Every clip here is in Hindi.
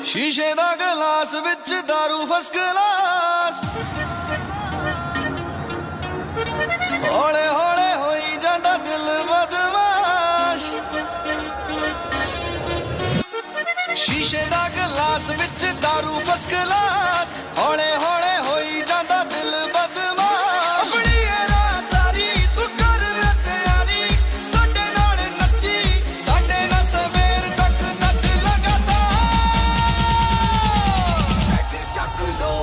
शीशे दा गिलास विच दारू फर्स्ट क्लास हौले हौले होई जांदा दिल बदमाश शीशे दा गिलास विच दारू फर्स्ट क्लास हौले हौले होई जांदा दिल बदमाश अपनी रात सारी तू कर ले तैयारी साडे नाल नच्ची साडे नाल सवेर तक नच लगातार चक लो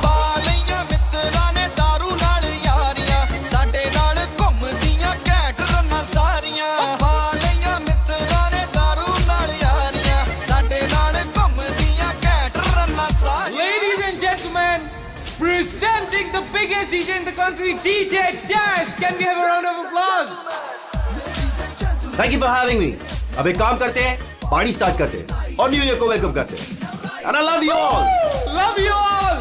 पा लईयां मित्तरां ने दारू नाल यारियां साडे नाल घुमदियां घैंट रन्नां सारियां पा लईयां मित्तरां ने दारू नाल यारियां साडे नाल घुमदियां घैंट रन्नां सारियां। Ladies and gentlemen, presenting the biggest DJ in the country, DJ Dash. Can we have a round of applause? Thank you for having me. अब एक काम करते हैं, पार्टी स्टार्ट करते हैं और न्यू ईयर को वेलकम करते हैं। And I love you all. Love you all.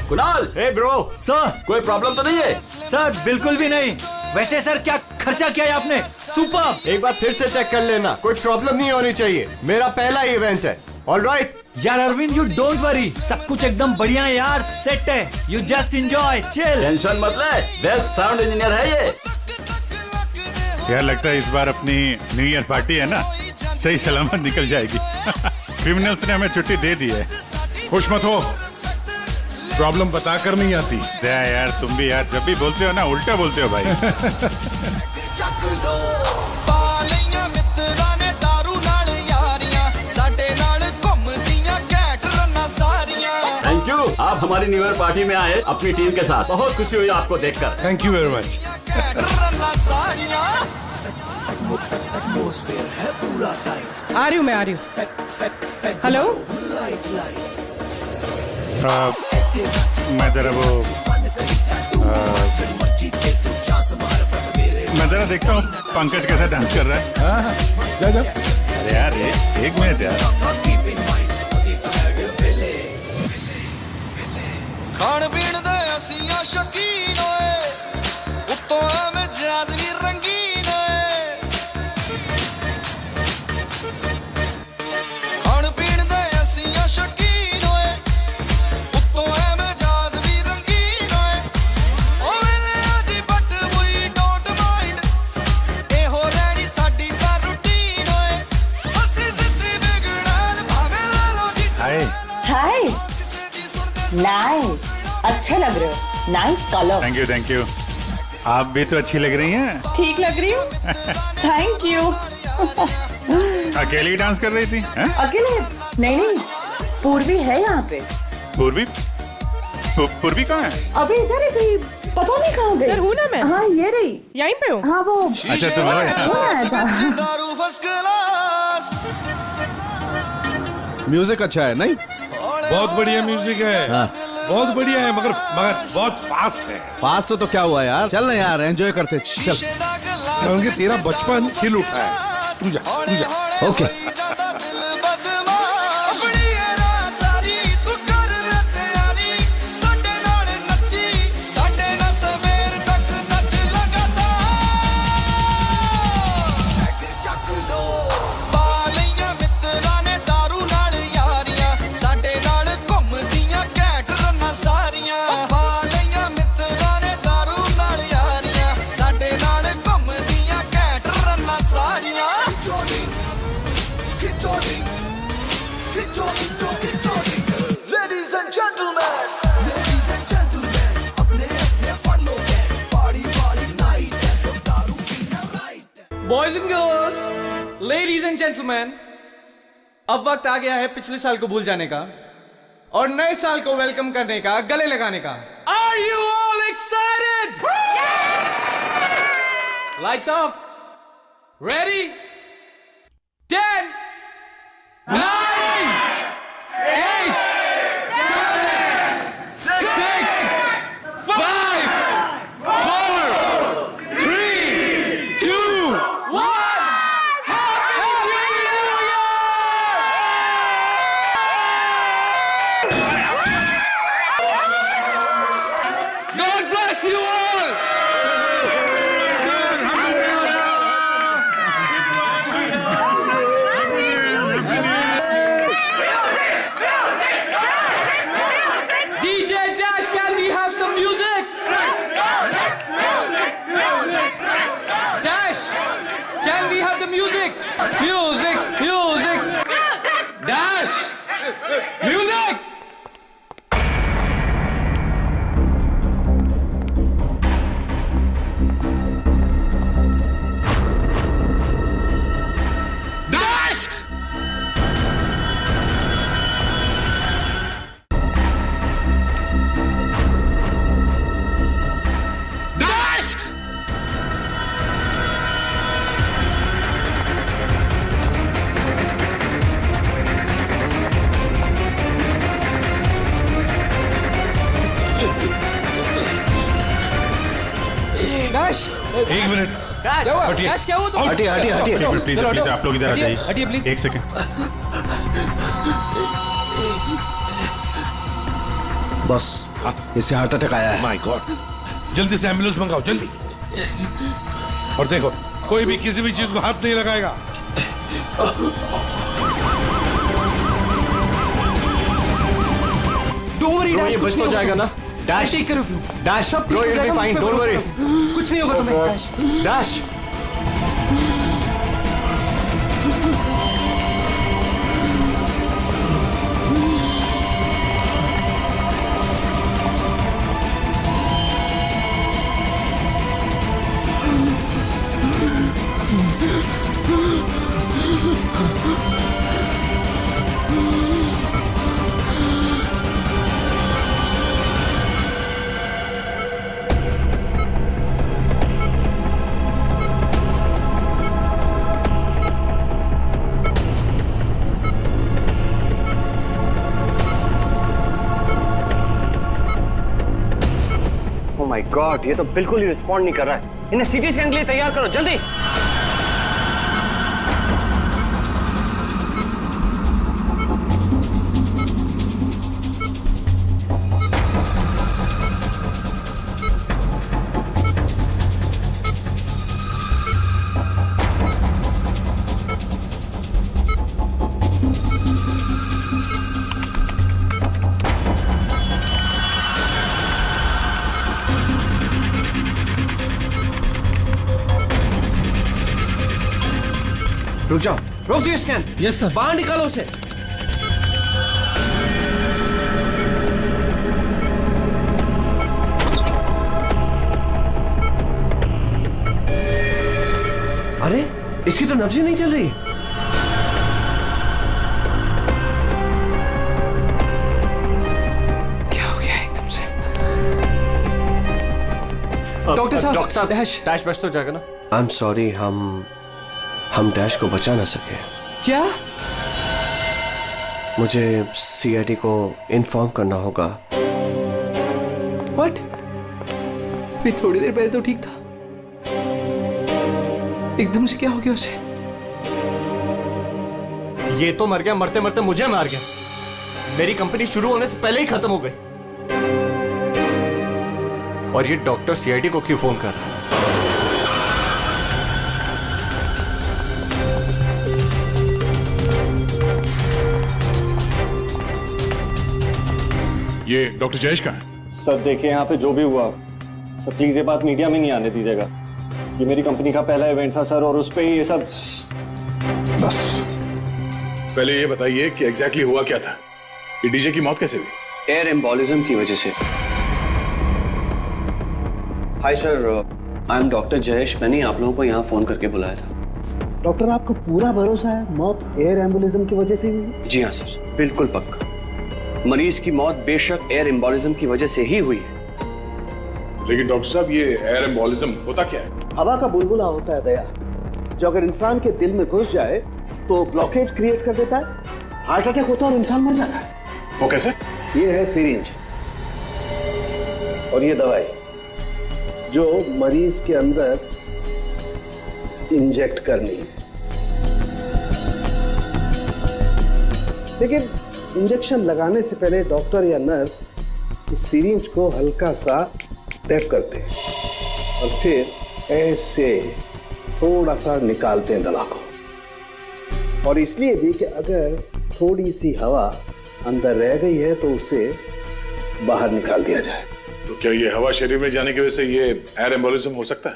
Kunal, hey bro. Sir कोई प्रॉब्लम तो नहीं है? सर बिल्कुल भी नहीं। वैसे सर क्या खर्चा किया है आपने? सुपर। एक बार फिर से चेक कर लेना, कोई प्रॉब्लम नहीं होनी चाहिए। मेरा पहला इवेंट है। ऑलराइट। यार अरविंद यू डोंट वरी, सब कुछ एकदम बढ़िया है यार, सेट है। You just enjoy, chill. Tension मत ले, बेस्ट साउंड इंजीनियर है ये। यार लगता है इस बार अपनी न्यू ईयर पार्टी है ना, सही सलामत निकल जाएगी। क्रिमिनल्स ने हमें छुट्टी दे दी है। खुश मत हो, प्रॉब्लम बता कर नहीं आती। यार तुम भी यार जब भी बोलते हो ना उल्टा बोलते हो भाई। पा लईयां मित्तरां ने दारू नाल यारियां साडे नाल घुमदियां घैंट रन्नां सारियां। थैंक यू, आप हमारी न्यू ईयर पार्टी में आए अपनी टीम के साथ। बहुत खुशी हुई आपको देखकर। Thank you very much. घैंट रन्नां सारियां। आ रही हूँ, मैं आ रही हूँ। हेलो, मैं जरा वो मैं जरा देखता हूँ पंकज कैसा डांस कर रहा है। जा जा। अरे यार एक मिनट यार। खाण पीण दे असीं शौकीन होए उत्तों मिजाज भी रंगीन होए। खाण पीण दे असीं शौकीन होए उत्तों मिजाज भी रंगीन होए। ओ वेले दी बट वी डोंट माइंड एहो रहनी साडी तां रूटीन होए। असीं जिद्दी बिगड़ाल भावें ला लो जी। हाय हाय, नाइस, अच्छे लग रहे हो, नाइस कलर। Thank you. आप भी तो अच्छी लग रही हैं। ठीक लग रही हूँ, थैंक यू। अकेली डांस कर रही थी हैं? अकेले? नहीं, पूर्वी है यहाँ पे। पूर्वी? पूर्वी कहाँ है? अभी इधर ही थी, पता नहीं कहाँ गई। सर हूँ ना मैं। हाँ ये रही, यहीं पे हूँ। हाँ वो अच्छा तुम हो यहाँ। दारू फर्स्ट क्लास। म्यूजिक अच्छा है नहीं? बहुत बढ़िया म्यूजिक है। बहुत बढ़िया है, मगर बहुत फास्ट है। फास्ट हो तो क्या हुआ यार, चल ना यार, एंजॉय करते। चल क्योंकि तेरा बचपन खिल उठा है। तू जा। Okay. Ladies and gentlemen, Boys and girls, ladies and gentlemen, अब वक्त आ गया है पिछले साल को भूल जाने का और नए साल को वेलकम करने का, गले लगाने का। Are you all excited? Lights off. Ready? 10, 9, 8, 7, 6, 5, 4, 3, 2, 1. Happy New Year! God bless you all! Dash एक मिनट हटिए डैश क्या हुआ तुम? हटिए हटिए हटिए प्लीज प्लीज आप लोग इधर आ हटिए जाइए प्लीज। एक सेकंड बस इसे हार्ट अटैक आया है। माय गॉड, जल्दी से एम्बुलेंस मंगाओ जल्दी। और देखो कोई भी किसी भी चीज को हाथ नहीं लगाएगा। डोंट वरी डैश, ये कुछ बच नहीं तो जाएगा होगा। ना? Dash take care of you. Dash सब ठीक ब्रो, हो you'll be जाएगा, fine, मुझ पे don't भरोसा worry। करो। कुछ नहीं होगा तुम्हें dash. Dash oh my God, ये तो बिल्कुल ही रिस्पॉन्ड नहीं कर रहा है। इन्हें सीटी स्कैन के लिए तैयार करो जल्दी। रुक जाओ, रोक दिए स्कैन। Yes sir. बाहर निकालो उसे। अरे इसकी तो नब्ज ही नहीं चल रही। क्या हो गया एकदम से? डॉक्टर साहब, डॉक्टर साहब, डैश। डैश बच तो जाएगा ना? आई एम सॉरी, हम डैश को बचा ना सके। क्या? मुझे सीआईडी को इन्फॉर्म करना होगा। व्हाट? अभी थोड़ी देर पहले तो ठीक था, एकदम से क्या हो गया उसे? ये तो मर गया, मरते मरते मुझे मार गया। मेरी कंपनी शुरू होने से पहले ही खत्म हो गई। और ये डॉक्टर सीआईडी को क्यों फोन कर रहा है? ये डॉक्टर जयेश का है? सर देखिए, यहाँ पे जो भी हुआ सर, प्लीज ये बात मीडिया में नहीं आने दीजिएगा। ये मेरी कंपनी का पहला इवेंट था सर, और उस पे ही ये सब। बस पहले ये बताइए कि एग्जैक्टली हुआ क्या था? ये डीजे की मौत कैसे हुई? एयर एम्बोलिज्म की वजह से। Hi sir, I am doctor Jayesh. मैंने आप लोगों को यहाँ फोन करके बुलाया था। डॉक्टर, आपको पूरा भरोसा है मौत एयर एम्बुलिज्म की वजह से ही हुई? जी हाँ सर, बिल्कुल पक्का। मरीज की मौत बेशक एयर एम्बोलिज्म की वजह से ही हुई है। लेकिन डॉक्टर साहब, ये एयर एम्बोलिज्म होता क्या है? हवा का बुलबुला होता है दया, जो अगर इंसान के दिल में घुस जाए तो ब्लॉकेज क्रिएट कर देता है, हार्ट अटैक होता है और इंसान मर जाता है। वो कैसे? ये है सिरिंज और ये दवाई जो मरीज के अंदर इंजेक्ट करनी है। लेकिन इंजेक्शन लगाने से पहले डॉक्टर या नर्स इस सिरिंज को हल्का सा टैप करते हैं और फिर ऐसे थोड़ा सा निकालते हैं दवा को। और इसलिए भी कि अगर थोड़ी सी हवा अंदर रह गई है तो उसे बाहर निकाल दिया जाए। तो क्या ये हवा शरीर में जाने की वजह से ये एयर एम्बोलिज्म हो सकता है?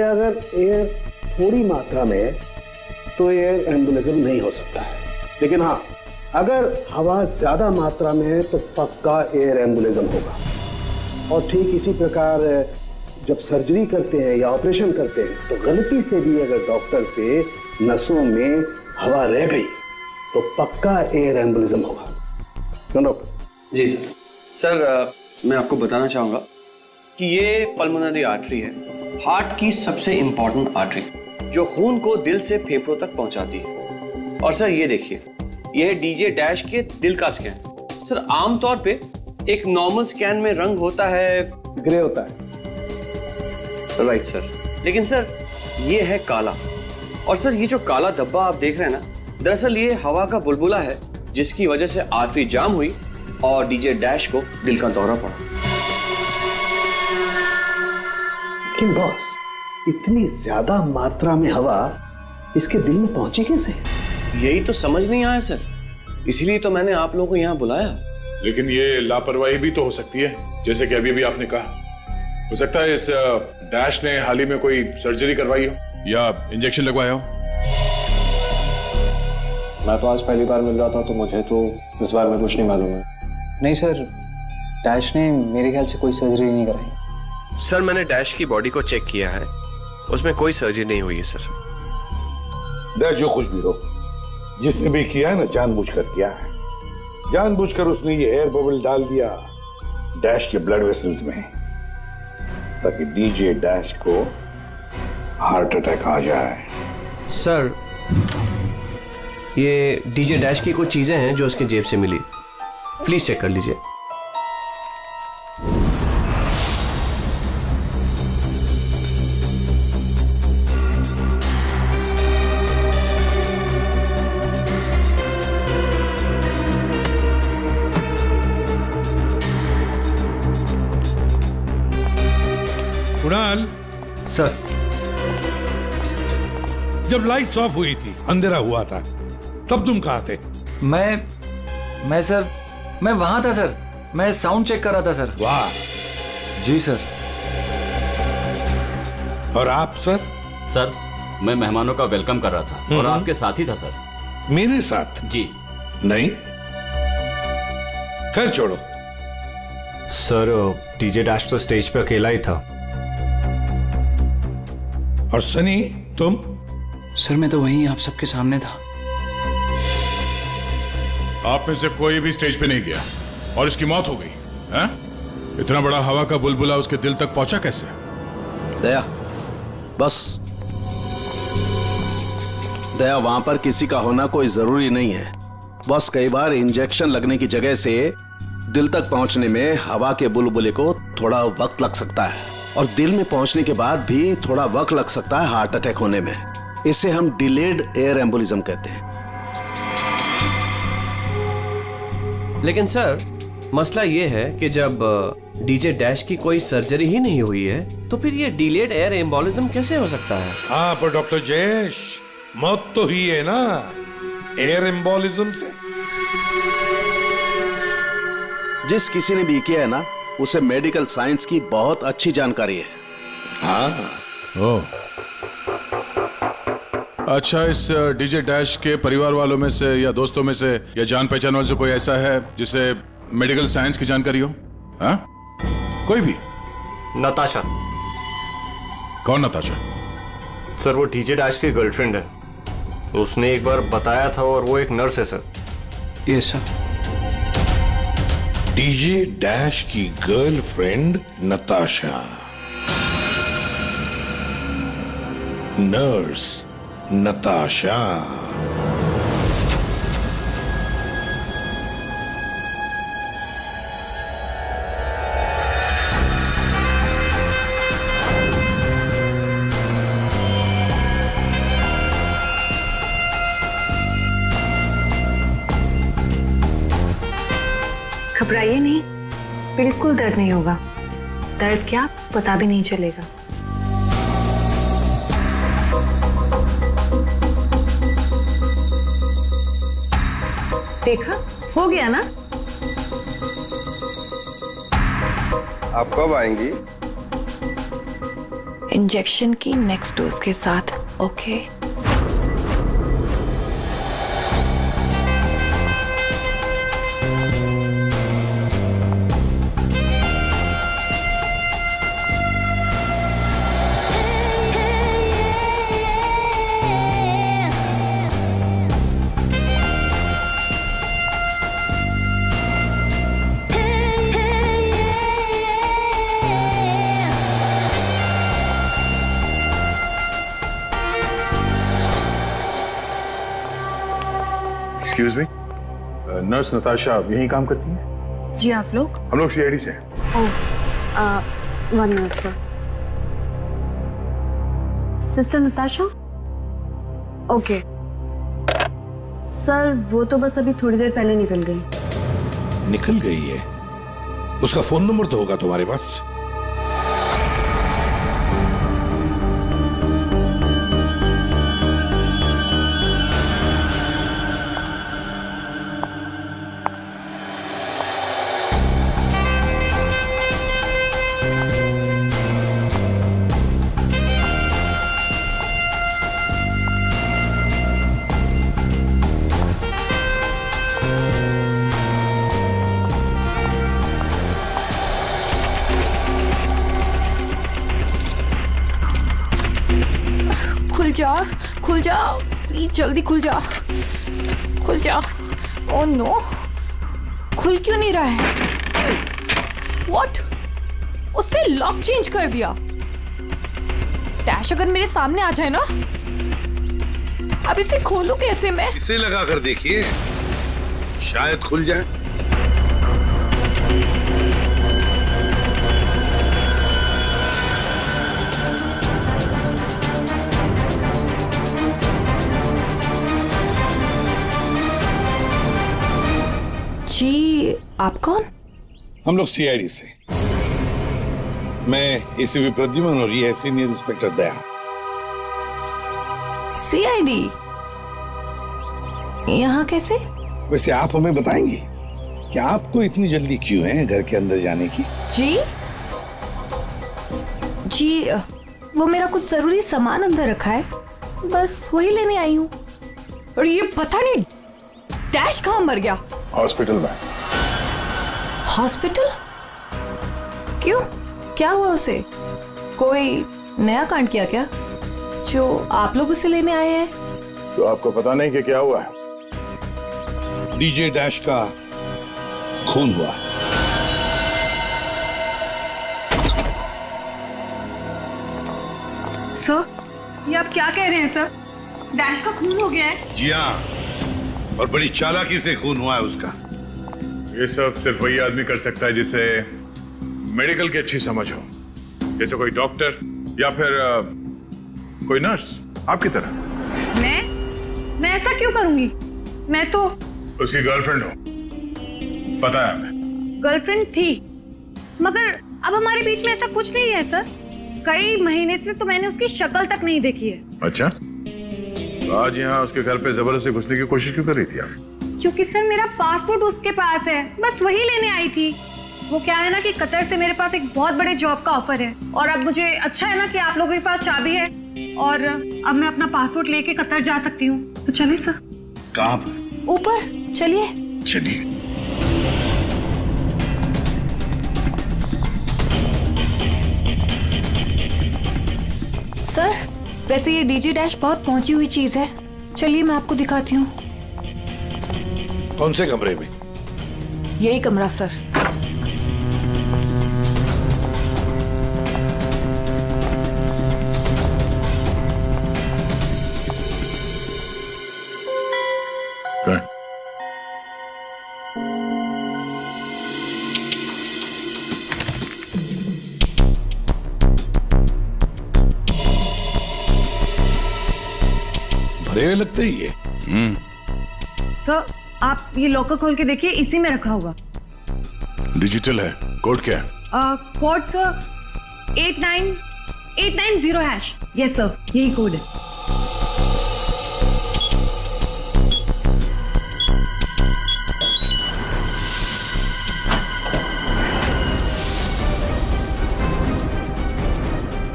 अगर एयर थोड़ी मात्रा में है तो एयर एम्बुलिज्म नहीं हो सकता है, लेकिन हाँ, अगर हवा ज्यादा मात्रा में है तो पक्का एयर एम्बुलिज्म होगा। और ठीक इसी प्रकार जब सर्जरी करते हैं या ऑपरेशन करते हैं तो गलती से भी अगर डॉक्टर से नसों में हवा रह गई तो पक्का एयर एम्बुलिज्म होगा। क्यों डॉक्टर? जी सर। सर, मैं आपको बताना चाहूंगा कि ये पल्मोनरी आर्टरी है, हार्ट की सबसे इंपॉर्टेंट आर्टरी जो खून को दिल से फेफड़ों तक पहुंचाती है। और सर ये देखिए, यह है डीजे डैश के दिल का स्कैन। सर, आमतौर पे एक नॉर्मल स्कैन में रंग होता है, ग्रे होता है, राइट सर। लेकिन सर ये है काला, और सर ये जो काला धब्बा आप देख रहे हैं ना, दरअसल ये हवा का बुलबुला है जिसकी वजह से आर्टरी जाम हुई और डीजे डैश को दिल का दौरा पड़ा। लेकिन बॉस, इतनी ज्यादा मात्रा में हवा इसके दिल में पहुंची कैसे? यही तो समझ नहीं आया सर, इसीलिए तो मैंने आप लोगों को यहाँ बुलाया। लेकिन ये लापरवाही भी तो हो सकती है, जैसे कि अभी भी आपने कहा। हो सकता है इस डैश ने हाल ही में कोई सर्जरी करवाई हो या इंजेक्शन लगवाया हो। मैं तो आज पहली बार मिल रहा था, तो मुझे तो इस बारे में कुछ नहीं मालूम है। नहीं सर, डैश ने मेरे ख्याल से कोई सर्जरी नहीं कराई। सर मैंने डैश की बॉडी को चेक किया है, उसमें कोई सर्जरी नहीं हुई है सर। डैश जो कुछ भी हो, जिसने भी किया है ना, जानबूझकर किया है। जानबूझकर उसने ये एयर बबल डाल दिया डैश के ब्लड वेसल्स में, ताकि डीजे डैश को हार्ट अटैक आ जाए। सर ये डीजे डैश की कुछ चीजें हैं जो उसकी जेब से मिली, प्लीज चेक कर लीजिए। कुणाल सर, जब लाइट्स ऑफ हुई थी, अंधेरा हुआ था, तब तुम कहाँ थे? मैं सर, मैं वहां था सर, मैं साउंड चेक कर रहा था सर। वाह। जी सर। और आप सर? सर, मैं मेहमानों का वेलकम कर रहा था और आपके साथ ही था सर। मेरे साथ? जी नहीं, खैर छोड़ो। सर डीजे डैश तो स्टेज पे अकेला ही था। और सनी, तुम? सर मैं तो वहीं आप सबके सामने था। आप में से कोई भी स्टेज पे नहीं गया और इसकी मौत हो गई है? इतना बड़ा हवा का बुलबुला उसके दिल तक पहुंचा कैसे? दया, बस दया, वहां पर किसी का होना कोई जरूरी नहीं है। बस कई बार इंजेक्शन लगने की जगह से दिल तक पहुंचने में हवा के बुलबुले को थोड़ा वक्त लग सकता है, और दिल में पहुंचने के बाद भी थोड़ा वक्त लग सकता है हार्ट अटैक होने में। इसे हम डिलेड एयर एम्बोलिज्म कहते हैं। लेकिन सर मसला ये है कि जब डीजे डैश की कोई सर्जरी ही नहीं हुई है, तो फिर ये डिलेड एयर एम्बोलिज्म कैसे हो सकता है? हाँ, पर डॉक्टर जयेश, मौत तो ही है ना एयर एम्बोलिज्म से। जिस किसी ने भी किया है ना, उसे मेडिकल साइंस की बहुत अच्छी जानकारी है। हाँ। ओह, अच्छा, इस डीजे डैश के परिवार वालों में से या दोस्तों में से या जान पहचान वालों से कोई ऐसा है जिसे मेडिकल साइंस की जानकारी हो? हाँ, कोई भी? नताशा। कौन नताशा? सर वो डीजे डैश की गर्लफ्रेंड है, उसने एक बार बताया था, और वो एक नर्स है sir. Yes sir. DJ dash की गर्लफ्रेंड नताशा, नर्स नताशा। घबराइए नहीं, बिल्कुल दर्द नहीं होगा। दर्द क्या, पता भी नहीं चलेगा। देखा, हो गया ना? आप कब आएंगी? इंजेक्शन की नेक्स्ट डोज के साथ। Okay. Excuse me, nurse Natasha यहीं काम करती है? जी, आप लोग? हम लोग सीआईडी से हैं। ओह, 1 minute sir. Sister Natasha? Okay sir, वो तो बस अभी थोड़ी देर पहले निकल गई। निकल गई है? उसका फोन नंबर तो होगा तुम्हारे पास? खुल जा प्लीज, जल्दी खुल जा, खुल जा। ओह नो, खुल क्यों नहीं रहा है? व्हाट? उसने लॉक चेंज कर दिया। डैश अगर मेरे सामने आ जाए ना, अब इसे खोलूं कैसे मैं? इसे लगा कर देखिए, शायद खुल जाए। जी, आप कौन? हम लोग सीआईडी से। मैं एसीपी प्रद्युमन और ये है सीनियर इंस्पेक्टर दया। सीआईडी यहाँ कैसे? वैसे आप हमें बताएंगी कि आपको इतनी जल्दी क्यों है घर के अंदर जाने की? जी, वो मेरा कुछ जरूरी सामान अंदर रखा है, बस वही लेने आई हूँ। और ये पता नहीं डैश कहाँ मर गया? हॉस्पिटल में। हॉस्पिटल? क्यों, क्या हुआ उसे? कोई नया कांड किया क्या जो आप लोग उसे लेने आए हैं? तो आपको पता नहीं कि क्या हुआ है? डीजे डैश का खून हुआ। सर, ये आप क्या कह रहे हैं सर? डैश का खून हो गया है? जी हाँ, और बड़ी चालाकी से खून हुआ है उसका। ये सब सिर्फ वही आदमी कर सकता है जिसे मेडिकल की अच्छी समझ हो, जैसे कोई डॉक्टर या फिर कोई नर्स आपकी तरह। मैं ऐसा क्यों करूंगी? मैं तो उसकी गर्लफ्रेंड हो, पता है हमें। गर्लफ्रेंड थी, मगर अब हमारे बीच में ऐसा कुछ नहीं है सर। कई महीने से तो मैंने उसकी शक्ल तक नहीं देखी है। अच्छा, तो आज यहाँ उसके घर पे जबरदस्ती घुसने की कोशिश क्यों कर रही थी आप? क्योंकि सर मेरा पासपोर्ट उसके पास है, बस वही लेने आई थी। वो क्या है ना कि कतर से मेरे पास एक बहुत बड़े जॉब का ऑफर है, और अब मुझे अच्छा है ना कि आप लोगों के पास चाबी है, और अब मैं अपना पासपोर्ट लेके कतर जा सकती हूँ। तो चलिए सर। कहाँ पर? ऊपर चलिए। चलिए। सर, वैसे ये डीजे डैश बहुत पहुंची हुई चीज है, चलिए मैं आपको दिखाती हूँ। कौन से कमरे में? यही कमरा सर। भरे हुए लगते ही ये। सर, आप ये लॉकर खोल के देखिए, इसी में रखा होगा। डिजिटल है, कोड क्या है? Code sir 89890#। यस सर, यही कोड है।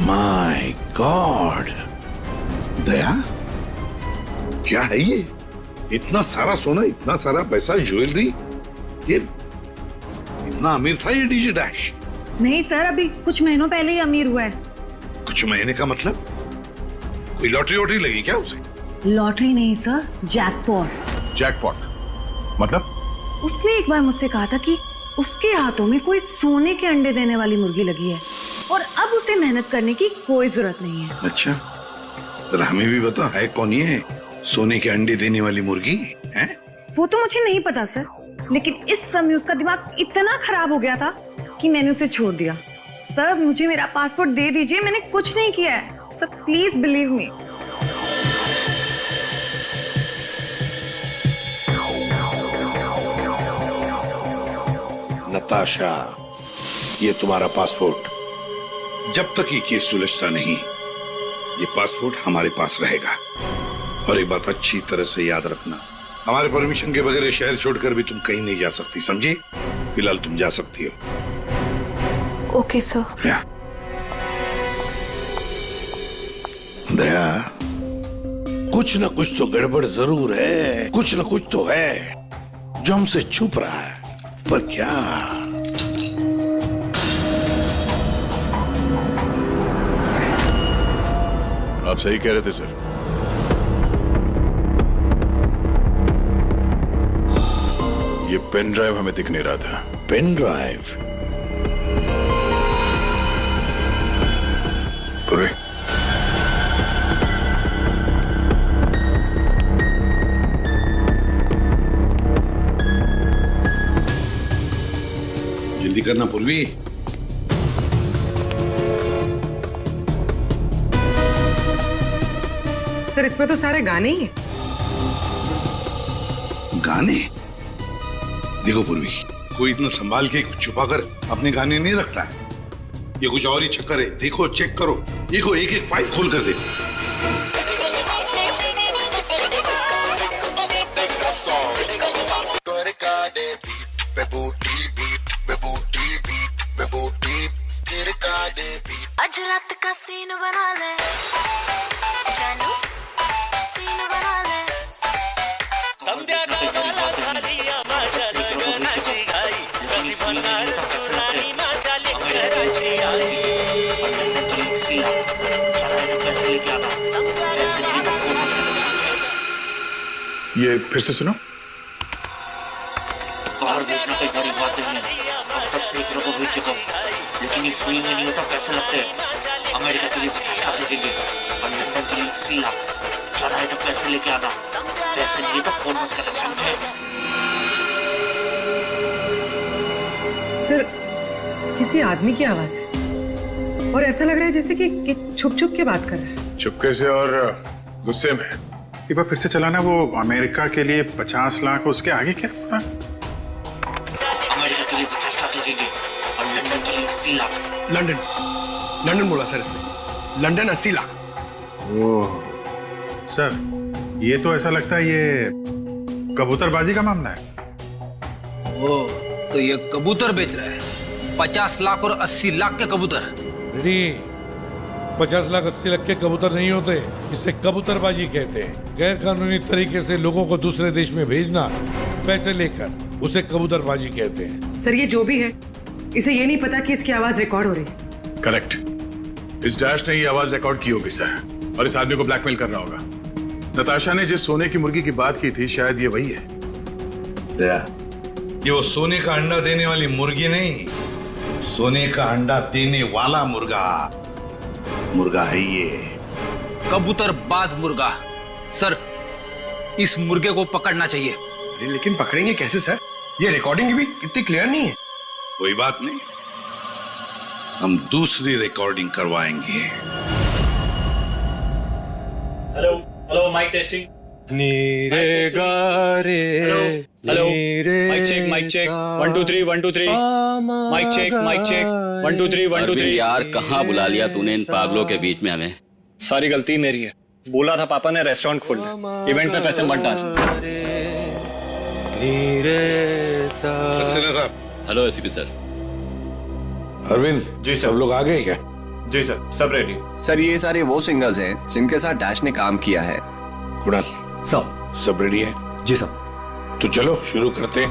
माय गॉड, दया, क्या है ये? इतना सारा सोना, इतना सारा पैसा, ज्वेलरी, ये इतना अमीर था ये डीजे डैश? नहीं सर, अभी कुछ महीनों पहले ही अमीर हुआ है। कुछ महीने का मतलब? कोई लॉटरी वॉटरी लगी क्या उसे? लॉटरी नहीं सर, जैकपॉट। जैकपॉट मतलब? उसने एक बार मुझसे कहा था कि उसके हाथों में कोई सोने के अंडे देने वाली मुर्गी लगी है, और अब उसे मेहनत करने की कोई जरूरत नहीं है। अच्छा, तो हमें भी बता, है कौन ये सोने के अंडे देने वाली मुर्गी है? वो तो मुझे नहीं पता सर, लेकिन इस समय उसका दिमाग इतना खराब हो गया था कि मैंने उसे छोड़ दिया। सर, मुझे मेरा पासपोर्ट दे दीजिए, मैंने कुछ नहीं किया है, sir please believe me. Natasha, ये तुम्हारा पासपोर्ट। जब तक ये केस सुलझता नहीं, ये पासपोर्ट हमारे पास रहेगा। और एक बात अच्छी तरह से याद रखना, हमारे परमिशन के बगैर शहर छोड़कर भी तुम कहीं नहीं जा सकती, समझी? फिलहाल तुम जा सकती हो। Okay sir. दया, कुछ न कुछ तो गड़बड़ जरूर है, कुछ न कुछ तो है जो हमसे छुप रहा है, पर क्या? आप सही कह रहे थे सर। ये पेन ड्राइव हमें दिख नहीं रहा था। Pen drive? पूरे जल्दी करना पूर्वी। सर इसमें तो सारे गाने ही हैं। गाने? देखो पूर्वी, कोई इतना संभाल के छुपा कर अपने गाने नहीं रखता है। ये कुछ और ही चक्कर है। देखो, चेक करो, देखो, एक एक फाइल खोल कर देखो। आज रात का सीन बना ले जानू, सीन बना ले। संध्या का माला थालिया माझ्या लगनाची घाई, कधी बनणार राणी माझ्या लेकराची आई। ये फिर से सुनो। बाहर भेजना कोई बड़ी बात नहीं है। अब तक सैकड़ों को भेज चुका हूँ, लेकिन ये फ्री में नहीं होता, पैसे लगते हैं। अमेरिका के लिए 50 लाख लगेंगे और लंदन के लिए 80 लाख। जाना है तो पैसे लेके आना, पैसे नहीं तो फोन मत करना, समझे? सर किसी आदमी की आवाज है और ऐसा लग रहा है जैसे कि छुप छुप के बात कर रहा है। चुपके से और गुस्से में। एक बार फिर से चलाना। वो अमेरिका के लिए 50 लाख, उसके आगे क्या? अमेरिका के लिए 50 लाख लगेंगे और लंदन के लिए 80 लाख। लंदन बोला सर इसने। लंदन 80 लाख। ओह सर, ये तो ऐसा लगता है ये कबूतरबाजी का मामला है। ओह, तो ये कबूतर बेच रहा है। 50 लाख और 80 लाख के कबूतर। 50 लाख 80 लाख के कबूतर नहीं होते, इसे कबूतरबाजी कहते हैं। गैर कानूनी तरीके से लोगों को दूसरे देश में भेजना पैसे लेकर, उसे कबूतरबाजी कहते हैं। सर ये जो भी है, इसे ये नहीं पता कि इसकी आवाज रिकॉर्ड हो रही है। करेक्ट। इस डैश ने ये आवाज रिकॉर्ड की होगी सर, और इस आदमी को ब्लैकमेल कर रहा होगा। नताशा ने जिस सोने की मुर्गी की बात की थी, शायद ये वही है। ये वो सोने का अंडा देने वाली मुर्गी नहीं, सोने का अंडा देने वाला मुर्गा है ये। कबूतरबाज मुर्गा। सर, इस मुर्गे को पकड़ना चाहिए। लेकिन पकड़ेंगे कैसे सर? ये रिकॉर्डिंग भी कितनी क्लियर नहीं है। कोई बात नहीं, हम दूसरी रिकॉर्डिंग करवाएंगे। Hello hello, mic testing. नीरे गारे। Hello, mic check, mic check. 1 2 3 1 2 3। Mic check, mic check. 1 2 3 1 2 3। यार कहाँ बुला लिया तूने इन पागलों के बीच में हमें? सारी गलती मेरी है। बोला था पापा ने रेस्टोरेंट खोलना, इवेंट में पैसे मत डाल। सक्सेना साहब। Hello ACP sir. Arvind ji sir. सब लोग आ गए क्या? जी सर, सब रेडी। सर ये सारे वो सिंगर्स हैं जिनके साथ डैश ने काम किया है। कुणाल, सब रेडी है? जी सर। तो चलो शुरू करते हैं।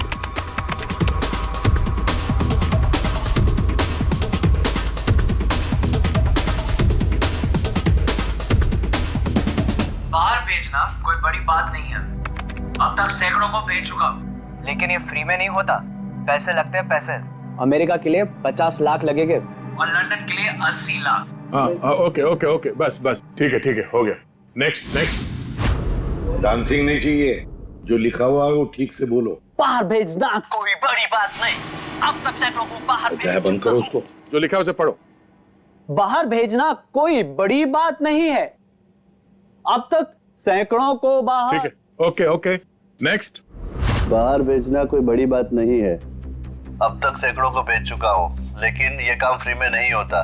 बाहर भेजना कोई बड़ी बात नहीं है। अब तक सैकड़ों को भेज चुका, लेकिन ये फ्री में नहीं होता, पैसे लगते हैं, पैसे। अमेरिका के लिए 50 लाख लगेंगे और लंदन के लिए 80 लाख। ओके ओके ओके, बस बस, ठीक है, हो गया। Next next. डांसिंग नहीं चाहिए, जो लिखा हुआ है वो ठीक से बोलो। बाहर भेजना कोई बड़ी बात नहीं। अब तक सैकड़ों को बाहर क्या बंद करो उसको। जो लिखा है उसे पढ़ो। बाहर भेजना कोई बड़ी बात नहीं है। अब तक सैकड़ों को बाहर। ठीक है, ओके ओके, नेक्स्ट। बाहर भेजना कोई बड़ी बात नहीं है। अब तक सैकड़ों को भेज चुका हूँ, लेकिन ये काम फ्री में नहीं होता।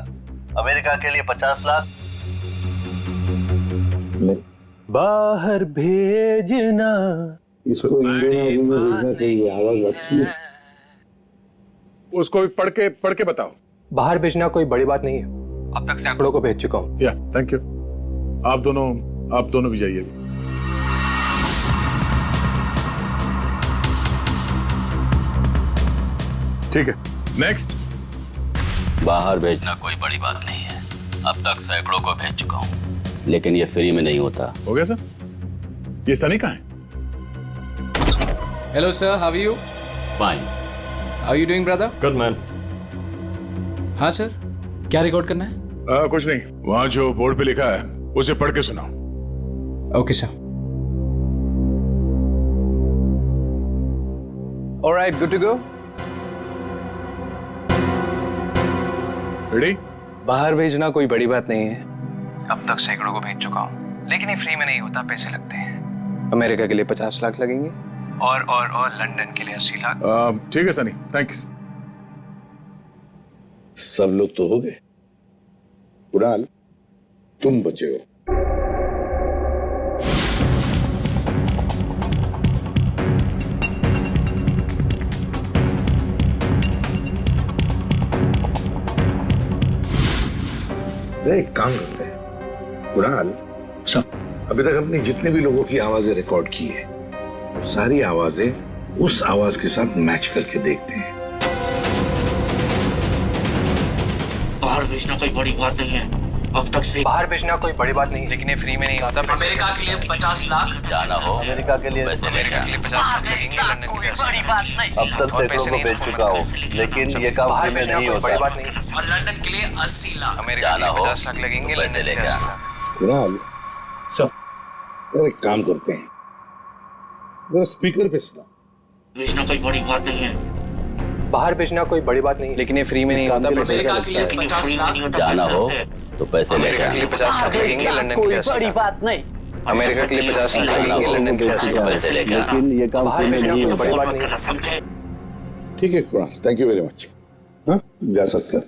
अमेरिका के लिए 50 लाख। बाहर भेजना इसको इंडियन में भेजना चाहिए, आवाज अच्छी है। उसको भी पढ़ के बताओ। बाहर भेजना कोई बड़ी बात नहीं है, अब तक सैकड़ों को भेज चुका हूँ। या थैंक यू। आप दोनों भी जाइए। ठीक है, नेक्स्ट। बाहर भेजना कोई बड़ी बात नहीं है, अब तक सैकड़ों को भेज चुका हूँ, लेकिन ये फ्री में नहीं होता। हो गया सर? ये सनी कहाँ है? Hello sir, how are you? Fine. How are you doing brother? Good man. हाँ सर, क्या रिकॉर्ड करना है? कुछ नहीं, वहां जो बोर्ड पे लिखा है उसे पढ़ के सुनाओ। Okay sir. Alright, good to go. Ready? बाहर भेजना कोई बड़ी बात नहीं है, अब तक सैकड़ों को भेज चुका हूँ, लेकिन ये फ्री में नहीं होता, पैसे लगते हैं। अमेरिका के लिए 50 लाख लगेंगे और लंदन के लिए 80 लाख। ठीक है सनी, थैंक्स। सब लोग तो हो गए, कुणाल तुम बचे हो। एक काम करते हैं कुणाल, अभी तक हमने जितने भी लोगों की आवाजें रिकॉर्ड की है, सारी आवाजें उस आवाज के साथ मैच करके देखते हैं। बाहर भेजना कोई बड़ी बात नहीं है, अब तक से। बाहर भेजना कोई बड़ी बात नहीं, लेकिन ये फ्री में नहीं होता। अमेरिका के लिए 50 लाख जाना हो अमेरिका के लिए 50 लाख लगेंगे, लंदन के लिए 80 लाख। अब तक सैकड़ों को भेज चुका हूँ, लेकिन ये काम फ्री में नहीं बड़ी होता। बात नहीं। और लंदन के लिए 80 लाख। अमेरिका के लिए 50 लाख लगेंगे, लंदन के लिए 80 लाख। कुणाल यार एक काम करते हैं, जरा स्पीकर पे सुना। भेजना कोई बड़ी बात नहीं है, बाहर भेजना कोई बड़ी बात नहीं, लेकिन ये फ्री में नहीं होता। अमेरिका के लिए 50 लाख। जाना हो तो पैसे अमेरिका के लिए 50 लाख लगेंगे, लंदन के लिए 80 लाख। बात नहीं। अमेरिका के लिए 50 लाख लगेंगे, लंदन के लिए 80 लाख। पैसे लेके आना। लेकिन ये काम बाहर फ्री में भेजना नहीं कोई बड़ी होता। बात नहीं। समझे? ठीक है Kunal, thank you very much. हाँ जा सकते हैं।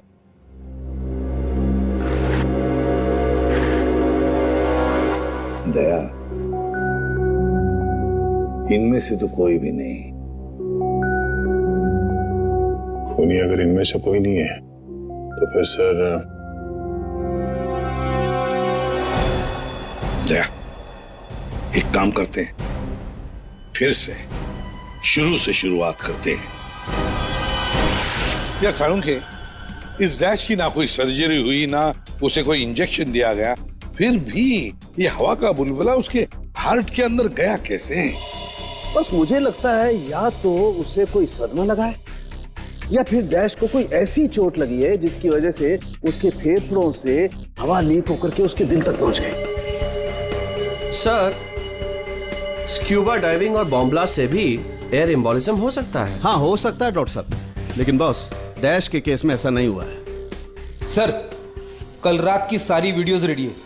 दया, इनमें से तो कोई भी नहीं। खूनी अगर इनमें से कोई नहीं है तो फिर सर दया, एक काम करते हैं, फिर से शुरू से शुरुआत करते हैं। यार सालुंखे, इस डैश की ना कोई सर्जरी हुई, ना उसे कोई इंजेक्शन दिया गया, फिर भी ये हवा का बुलबुला उसके हार्ट के अंदर गया कैसे? बस मुझे लगता है या तो उसे कोई सदमा लगा है, या फिर डैश को कोई ऐसी चोट लगी है जिसकी वजह से उसके फेफड़ों से हवा लीक होकर के उसके दिल तक पहुंच गई। सर, स्क्यूबा डाइविंग और बॉम्ब ब्लास्ट से भी एयर एम्बोलिज्म हो सकता है। हाँ हो सकता है डॉक्टर साहब, लेकिन बॉस डैश के केस में ऐसा नहीं हुआ है। सर, कल रात की सारी वीडियोस रेडी है।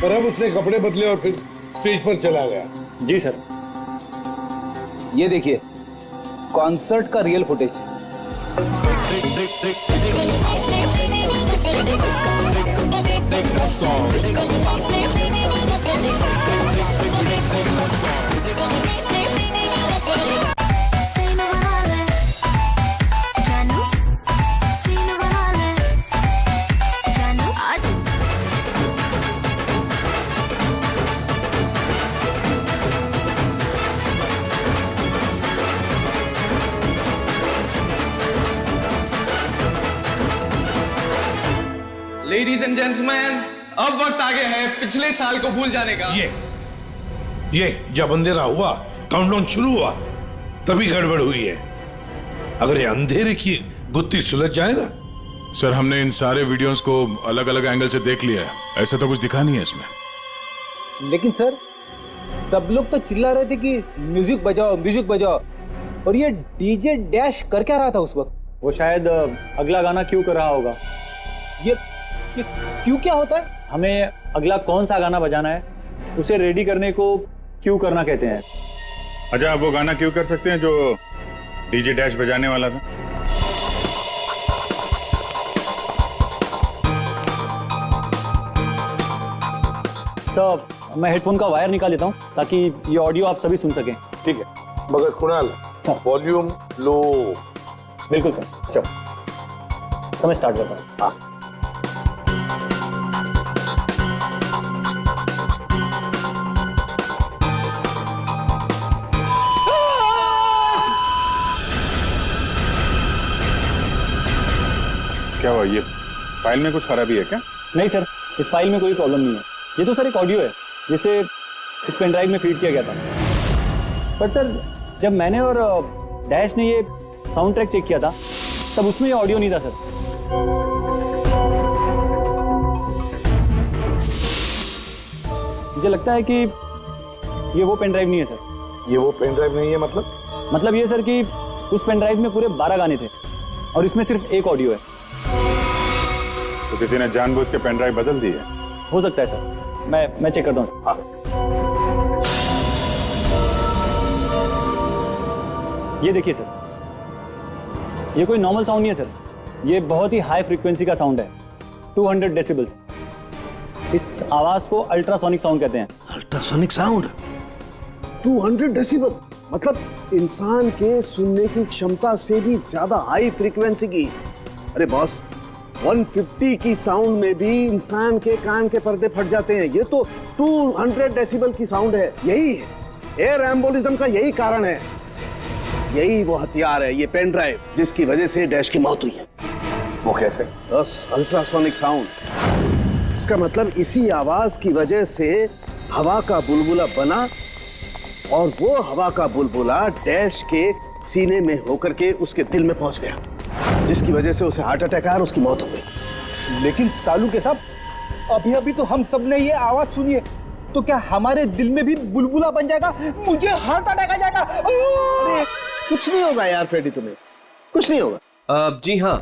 और अब उसने कपड़े बदले और फिर स्टेज पर चला गया। जी सर। ये देखिए, कॉन्सर्ट का real footage. Ladies and gentleman, अब वक्त आ गया है पिछले साल को भूल जाने का। ये जब अंधेरा हुआ, काउंटडाउन शुरू हुआ, तभी गड़बड़ हुई है। अगर ये अंधेरे की गुत्थी सुलझ जाए ना। सर, हमने इन सारे वीडियोस को अलग अलग एंगल से देख लिया है, ऐसा तो कुछ दिखा नहीं है इसमें। लेकिन सर, सब लोग तो चिल्ला रहे थे कि म्यूजिक बजाओ, म्यूजिक बजाओ, और ये डीजे डैश कर क्या रहा था उस वक्त? वो शायद अगला गाना क्यों कर रहा होगा। ये क्यों क्या होता है? हमें अगला कौन सा गाना बजाना है, उसे रेडी करने को क्यों करना कहते हैं। अच्छा, आप वो गाना क्यों कर सकते हैं जो डीजे डैश बजाने वाला था? सर, मैं हेडफोन का वायर निकाल लेता हूँ ताकि ये ऑडियो आप सभी सुन सकें। ठीक है, मगर कुणाल, वॉल्यूम लो। बिल्कुल सर। चलो, समय स्टार्ट करता हूँ। हाँ। क्या हुआ? ये फाइल में कुछ खराबी है क्या? नहीं सर, इस फाइल में कोई प्रॉब्लम नहीं है। ये तो सर एक ऑडियो है जिसे इस पेन ड्राइव में फीड किया गया था। पर सर, जब मैंने और डैश ने ये साउंड ट्रैक चेक किया था, तब उसमें ये ऑडियो नहीं था सर। मुझे लगता है कि ये वो पेन ड्राइव नहीं है सर। ये वो पेन ड्राइव नहीं है मतलब ये सर कि उस पेन ड्राइव में पूरे 12 गाने थे और इसमें सिर्फ एक ऑडियो है। तो किसी ने जानबूझ के पेन ड्राइव बदल दी है? हो सकता है सर, मैं चेक करता हूँ। हाँ। ये देखिए सर, ये कोई नॉर्मल साउंड नहीं है सर, ये बहुत ही हाई फ्रीक्वेंसी का साउंड है, 200 डेसिबल्स। इस आवाज को अल्ट्रासोनिक साउंड कहते हैं। अल्ट्रासोनिक साउंड 200 डेसिबल, मतलब इंसान के सुनने की क्षमता से भी ज्यादा हाई फ्रीक्वेंसी की। अरे बॉस, 150 की साउंड में भी इंसान के कान के पर्दे फट जाते हैं। ये तो 200 डेसिबल की साउंड है। यही है एयर एम्बोलिज्म का, यही कारण है, यही वो हथियार है, ये पेन ड्राइव जिसकी वजह से डैश की मौत हुई है। वो कैसे? बस अल्ट्रासोनिक साउंड। इसका मतलब इसी आवाज की वजह से हवा का बुलबुला बना और वो हवा का बुलबुला डैश के सीने में होकर के उसके दिल में पहुंच गया, जिसकी वजह से उसे हार्ट अटैक आया और उसकी मौत हो गई। लेकिन सालू के साहब, अभी तो हम सब ने ये आवाज सुनी है, तो क्या हमारे दिल में भी बुलबुला बन जाएगा? मुझे हार्ट अटैक आ जाएगा। कुछ नहीं होगा यार फ्रेडी, तुम्हें कुछ नहीं होगा। जी हाँ,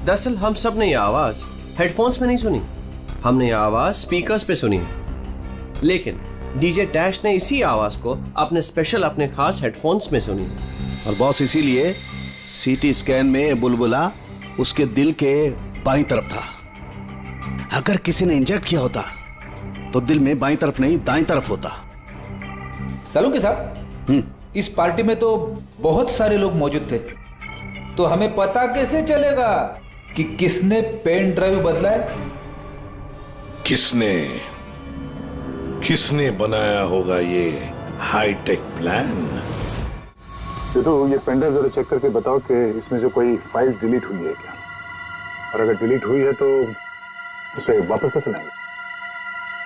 दरअसल हम सब ने ये आवाज हेडफोन्स में नहीं सुनी, हमने ये आवाज स्पीकर्स पे सुनी। लेकिन डीजे डैश ने इसी आवाज को अपने खास हेडफोन्स में सुनी। और बॉस, इसीलिए सीटी स्कैन में बुलबुला उसके दिल के बाईं तरफ था। अगर किसी ने इंजेक्ट किया होता तो दिल में बाईं तरफ नहीं दाईं तरफ होता। सालू के साहब, इस पार्टी में तो बहुत सारे लोग मौजूद थे, तो हमें पता कैसे चलेगा कि किसने पेन ड्राइव बदला है? किसने बनाया होगा ये हाईटेक प्लान? ये पेन ड्राइव जरा चेक करके बताओ कि इसमें से कोई फाइल्स डिलीट हुई है क्या, और अगर डिलीट हुई है तो उसे वापस कैसे लाएंगे?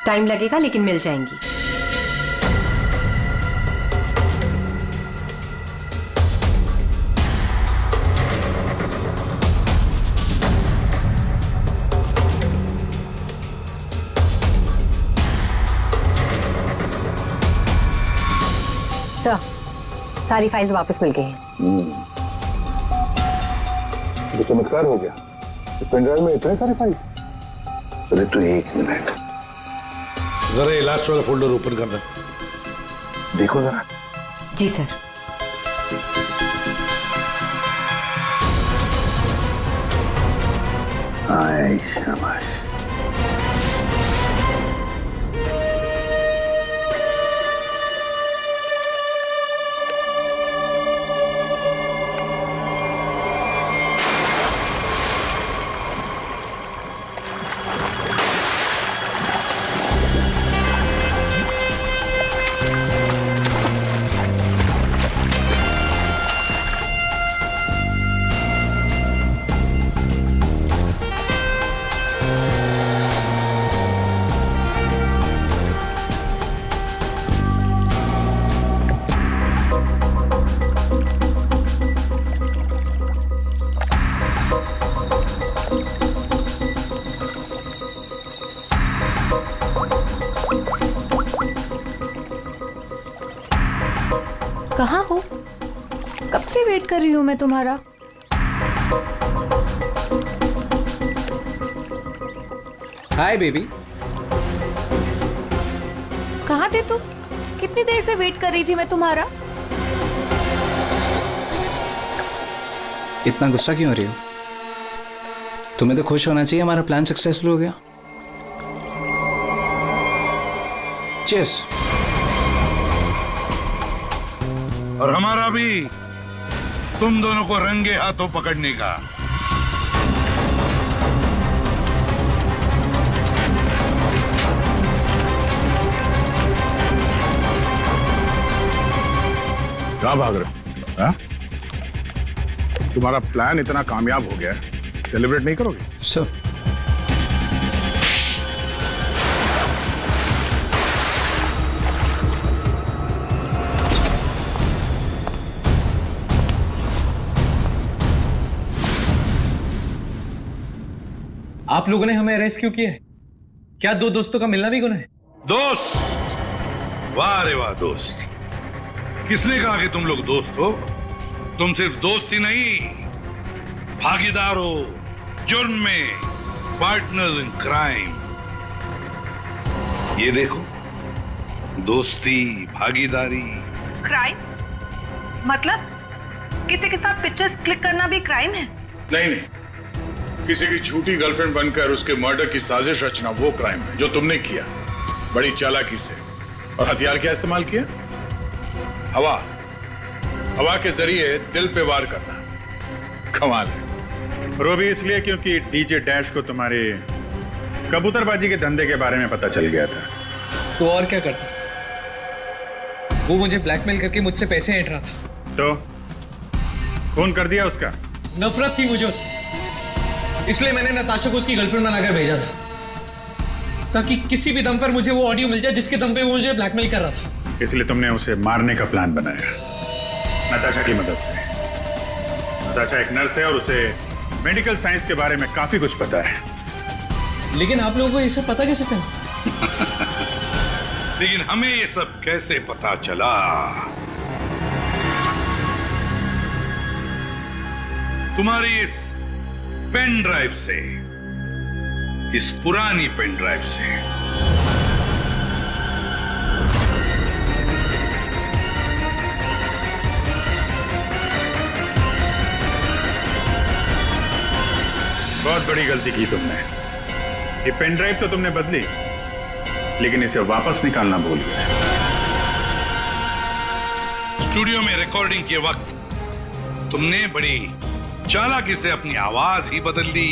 टाइम लगेगा लेकिन मिल जाएंगी। सारी फाइल्स वापस मिल गई हैं। तो चमत्कार हो गया, इस पेन ड्राइव में इतने सारे फाइल्स। अरे तो एक मिनट, जरा ये लास्ट वाला फोल्डर ओपन करना, देखो जरा। जी सर। हाय शाबाश। कहाँ हो? कब से वेट कर रही हूँ मैं तुम्हारा। Hi baby. कहाँ थे तुम? कितनी देर से वेट कर रही थी मैं तुम्हारा। इतना गुस्सा क्यों हो रही हो? तुम्हें तो खुश होना चाहिए, हमारा प्लान सक्सेसफुल हो गया। चीयर्स। और हमारा भी तुम दोनों को रंगे हाथों पकड़ने का। कहाँ भाग रहे हो? हाँ? तुम्हारा प्लान इतना कामयाब हो गया है, सेलिब्रेट नहीं करोगे? सर आप लोगों ने हमें अरेस्ट क्यों किया है? क्या दो दोस्तों का मिलना भी गुनाह है? दोस्त? वाह रे वाह दोस्त। किसने कहा कि तुम लोग दोस्त हो? तुम सिर्फ दोस्त ही नहीं, भागीदार हो जुर्म में, पार्टनर्स इन क्राइम। ये देखो, दोस्ती, भागीदारी। क्राइम मतलब किसी के साथ पिक्चर्स क्लिक करना भी क्राइम है? नहीं नहीं, किसी की झूठी गर्लफ्रेंड बनकर उसके मर्डर की साजिश रचना वो क्राइम है जो तुमने किया, बड़ी चालाकी से। और हथियार क्या इस्तेमाल किया? हवा। हवा के जरिए दिल पे वार करना कमाल है। वो भी इसलिए क्योंकि डीजे डैश को तुम्हारे कबूतरबाजी के धंधे के बारे में पता चल गया था। तो और क्या करता? वो मुझे ब्लैकमेल करके मुझसे पैसे ऐंठ रहा था। तो खून कर दिया उसका? नफरत थी मुझे उससे, इसलिए मैंने नताशा को उसकी गर्लफ्रेंड बनाकर भेजा था, ताकि किसी भी दम पर मुझे वो ऑडियो मिल जाए जिसके दम पे वो मुझे ब्लैकमेल कर रहा था। इसलिए तुमने उसे मारने का प्लान बनाया नताशा की मदद से। नताशा एक नर्स है और उसे मेडिकल साइंस के बारे में काफी कुछ पता है। लेकिन आप लोगों को ये सब पता कैसे चला? लेकिन हमें ये सब कैसे पता चला? तुम्हारी इस पेन ड्राइव से, इस पुरानी पेन ड्राइव से। बहुत बड़ी गलती की तुमने। ये पेन ड्राइव तो तुमने बदली, लेकिन इसे वापस निकालना भूल गए। स्टूडियो में रिकॉर्डिंग के वक्त तुमने बड़ी चालाकी से अपनी आवाज ही बदल दी,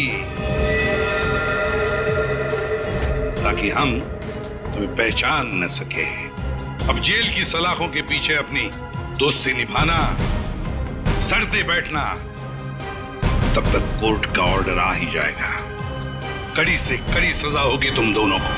ताकि हम तुम्हें पहचान न सके। अब जेल की सलाखों के पीछे अपनी दोस्ती निभाना, सड़ते बैठना, तब तक कोर्ट का ऑर्डर आ ही जाएगा। कड़ी से कड़ी सजा होगी तुम दोनों को।